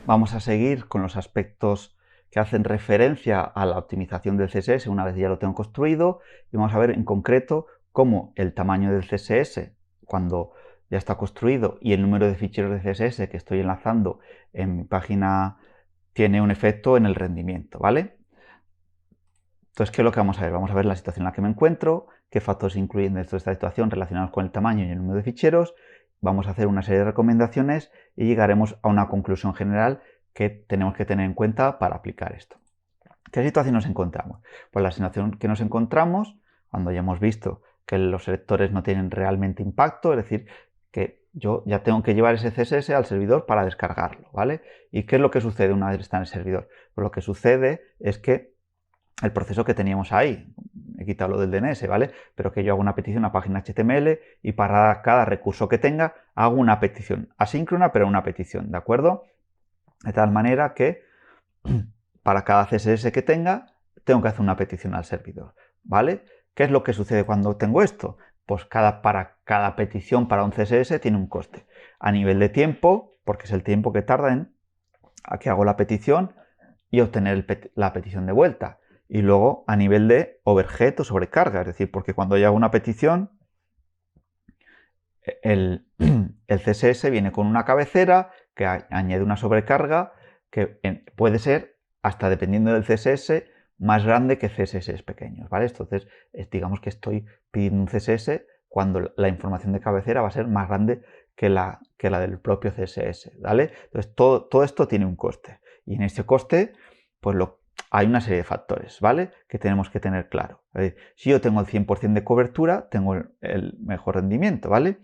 Vamos a seguir con los aspectos que hacen referencia a la optimización del CSS una vez ya lo tengo construido, y vamos a ver en concreto cómo el tamaño del CSS cuando ya está construido y el número de ficheros de CSS que estoy enlazando en mi página tiene un efecto en el rendimiento, ¿vale? Entonces, ¿qué es lo que vamos a ver? Vamos a ver la situación en la que me encuentro, qué factores incluyen dentro de esta situación relacionados con el tamaño y el número de ficheros. Vamos a hacer una serie de recomendaciones y llegaremos a una conclusión general que tenemos que tener en cuenta para aplicar esto. ¿Qué situación nos encontramos? Pues la situación que nos encontramos cuando ya hemos visto que los selectores no tienen realmente impacto, es decir, que yo ya tengo que llevar ese CSS al servidor para descargarlo, ¿vale? ¿Y qué es lo que sucede una vez está en el servidor? Pues lo que sucede es que el proceso que teníamos ahí, he quitado lo del DNS, ¿vale? Pero que yo hago una petición a página HTML y para cada recurso que tenga hago una petición asíncrona, pero una petición, ¿de acuerdo? De tal manera que para cada CSS que tenga tengo que hacer una petición al servidor, ¿vale? ¿Qué es lo que sucede cuando tengo esto? Pues para cada petición para un CSS tiene un coste. A nivel de tiempo, porque es el tiempo que tarda a que hago la petición y obtener la petición de vuelta. Y luego a nivel de overhead o sobrecarga, es decir, porque cuando yo hago una petición, el CSS viene con una cabecera que añade una sobrecarga que puede ser, hasta dependiendo del CSS, más grande que CSS pequeños, ¿vale? Entonces, digamos que estoy pidiendo un CSS cuando la información de cabecera va a ser más grande que la del propio CSS, ¿vale? Entonces, todo esto tiene un coste. Y en ese coste, pues hay una serie de factores, ¿vale? Que tenemos que tener claro. Si yo tengo el 100% de cobertura, tengo el mejor rendimiento, ¿vale?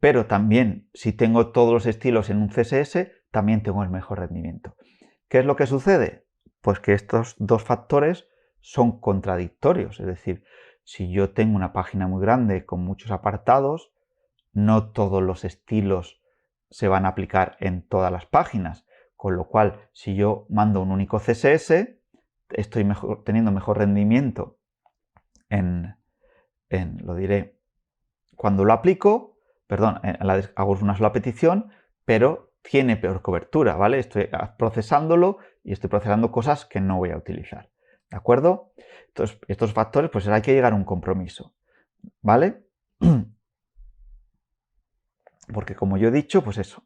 Pero también, si tengo todos los estilos en un CSS, también tengo el mejor rendimiento. ¿Qué es lo que sucede? Pues que estos dos factores son contradictorios. Es decir, si yo tengo una página muy grande con muchos apartados, no todos los estilos se van a aplicar en todas las páginas. Con lo cual, si yo mando un único CSS, estoy teniendo mejor rendimiento lo diré, cuando lo aplico, perdón, hago una sola petición, pero tiene peor cobertura, ¿vale? Estoy procesándolo y estoy procesando cosas que no voy a utilizar, ¿de acuerdo? Entonces, estos factores, pues hay que llegar a un compromiso, ¿vale? Porque como yo he dicho, pues eso,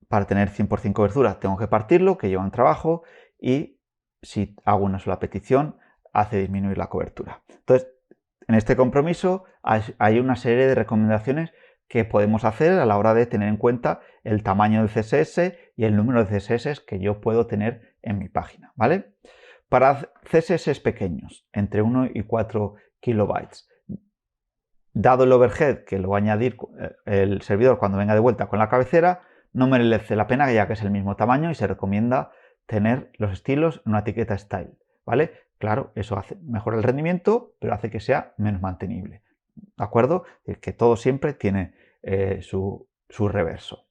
para tener 100% cobertura tengo que partirlo, que lleva un trabajo, y si hago una sola petición, hace disminuir la cobertura. Entonces, en este compromiso hay una serie de recomendaciones que podemos hacer a la hora de tener en cuenta el tamaño del CSS y el número de CSS que yo puedo tener en mi página, ¿vale? Para CSS pequeños, entre 1 y 4 kilobytes, dado el overhead que lo va a añadir el servidor cuando venga de vuelta con la cabecera, no merece la pena ya que es el mismo tamaño y se recomienda tener los estilos en una etiqueta style, ¿vale? Claro, eso mejora el rendimiento, pero hace que sea menos mantenible, ¿de acuerdo? Es que todo siempre tiene su reverso.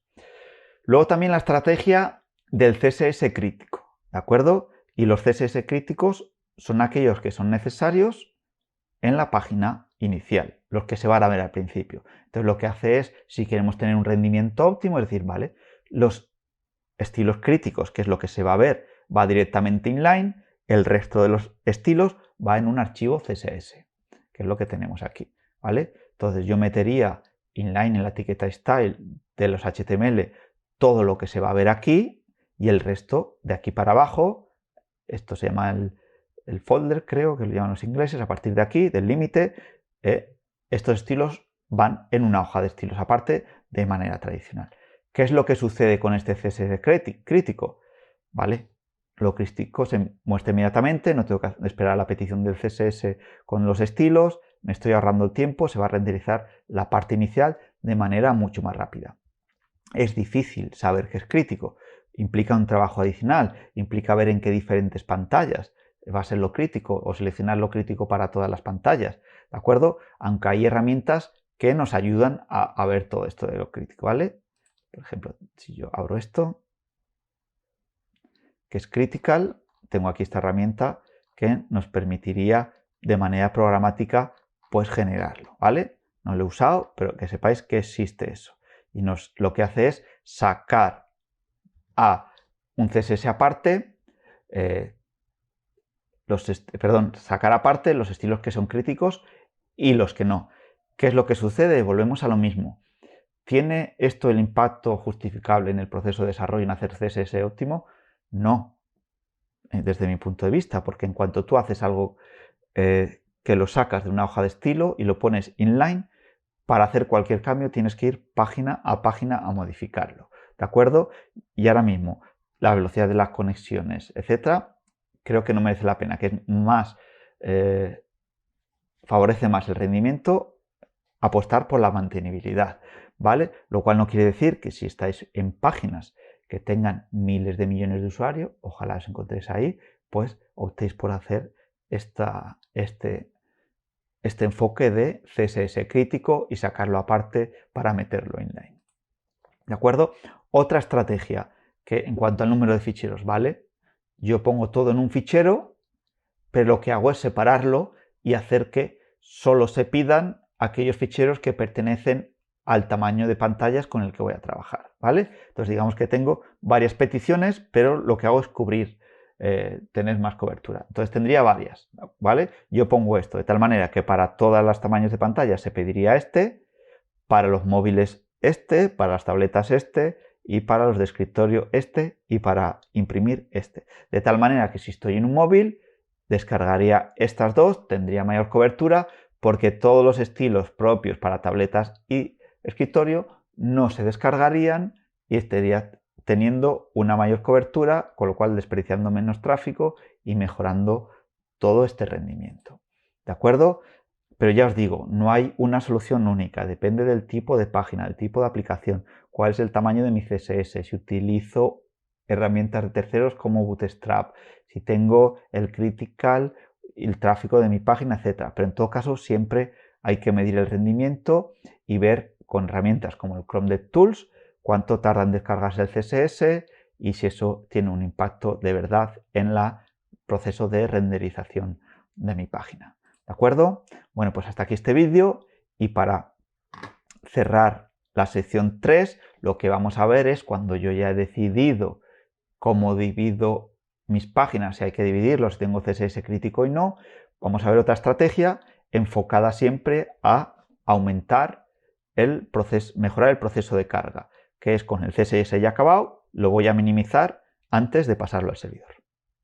Luego también la estrategia del CSS crítico, ¿de acuerdo? Y los CSS críticos son aquellos que son necesarios en la página inicial, los que se van a ver al principio. Entonces lo que hace es, si queremos tener un rendimiento óptimo, es decir, vale, los estilos críticos, que es lo que se va a ver, va directamente inline, el resto de los estilos va en un archivo CSS, que es lo que tenemos aquí, ¿vale? Entonces yo metería inline en la etiqueta style de los HTML todo lo que se va a ver aquí y el resto de aquí para abajo, esto se llama el folder, creo que lo llaman los ingleses, a partir de aquí, del límite, estos estilos van en una hoja de estilos aparte de manera tradicional. ¿Qué es lo que sucede con este CSS crítico? ¿Vale? Lo crítico se muestra inmediatamente, no tengo que esperar a la petición del CSS con los estilos, me estoy ahorrando el tiempo, se va a renderizar la parte inicial de manera mucho más rápida. Es difícil saber qué es crítico, implica un trabajo adicional, implica ver en qué diferentes pantallas va a ser lo crítico o seleccionar lo crítico para todas las pantallas, ¿de acuerdo? Aunque hay herramientas que nos ayudan a ver todo esto de lo crítico, ¿vale? Por ejemplo, si yo abro esto, que es critical, tengo aquí esta herramienta que nos permitiría de manera programática pues generarlo, ¿vale? No lo he usado, pero que sepáis que existe eso. Y lo que hace es sacar a un CSS aparte, sacar aparte los estilos que son críticos y los que no. ¿Qué es lo que sucede? Volvemos a lo mismo. ¿Tiene esto el impacto justificable en el proceso de desarrollo en hacer CSS óptimo? No, desde mi punto de vista, porque en cuanto tú haces algo que lo sacas de una hoja de estilo y lo pones inline, para hacer cualquier cambio tienes que ir página a modificarlo, ¿de acuerdo? Y ahora mismo, la velocidad de las conexiones, etcétera, creo que no merece la pena, que es más, favorece más el rendimiento apostar por la mantenibilidad, ¿vale? Lo cual no quiere decir que si estáis en páginas que tengan miles de millones de usuarios, ojalá os encontréis ahí, pues optéis por hacer este enfoque de CSS crítico y sacarlo aparte para meterlo inline. ¿De acuerdo? Otra estrategia que en cuanto al número de ficheros, ¿vale? Yo pongo todo en un fichero, pero lo que hago es separarlo y hacer que solo se pidan aquellos ficheros que pertenecen al tamaño de pantallas con el que voy a trabajar, ¿vale? Entonces digamos que tengo varias peticiones, pero lo que hago es cubrir, tener más cobertura. Entonces tendría varias, ¿vale? Yo pongo esto de tal manera que para todos los tamaños de pantalla se pediría este, para los móviles este, para las tabletas este, y para los de escritorio este, y para imprimir este. De tal manera que si estoy en un móvil, descargaría estas dos, tendría mayor cobertura, porque todos los estilos propios para tabletas y escritorio no se descargarían y estaría teniendo una mayor cobertura, con lo cual desperdiciando menos tráfico y mejorando todo este rendimiento. ¿De acuerdo? Pero ya os digo, no hay una solución única, depende del tipo de página, del tipo de aplicación, cuál es el tamaño de mi CSS, si utilizo herramientas de terceros como Bootstrap, si tengo el critical, el tráfico de mi página, etc. Pero en todo caso siempre hay que medir el rendimiento y ver con herramientas como el Chrome DevTools cuánto tarda en descargarse el CSS y si eso tiene un impacto de verdad en el proceso de renderización de mi página. ¿De acuerdo? Bueno, pues hasta aquí este vídeo y para cerrar la sección 3, lo que vamos a ver es cuando yo ya he decidido cómo divido mis páginas, si hay que dividirlos, si tengo CSS crítico y no, vamos a ver otra estrategia enfocada siempre a aumentar el proceso, mejorar el proceso de carga, que es con el CSS ya acabado, lo voy a minimizar antes de pasarlo al servidor.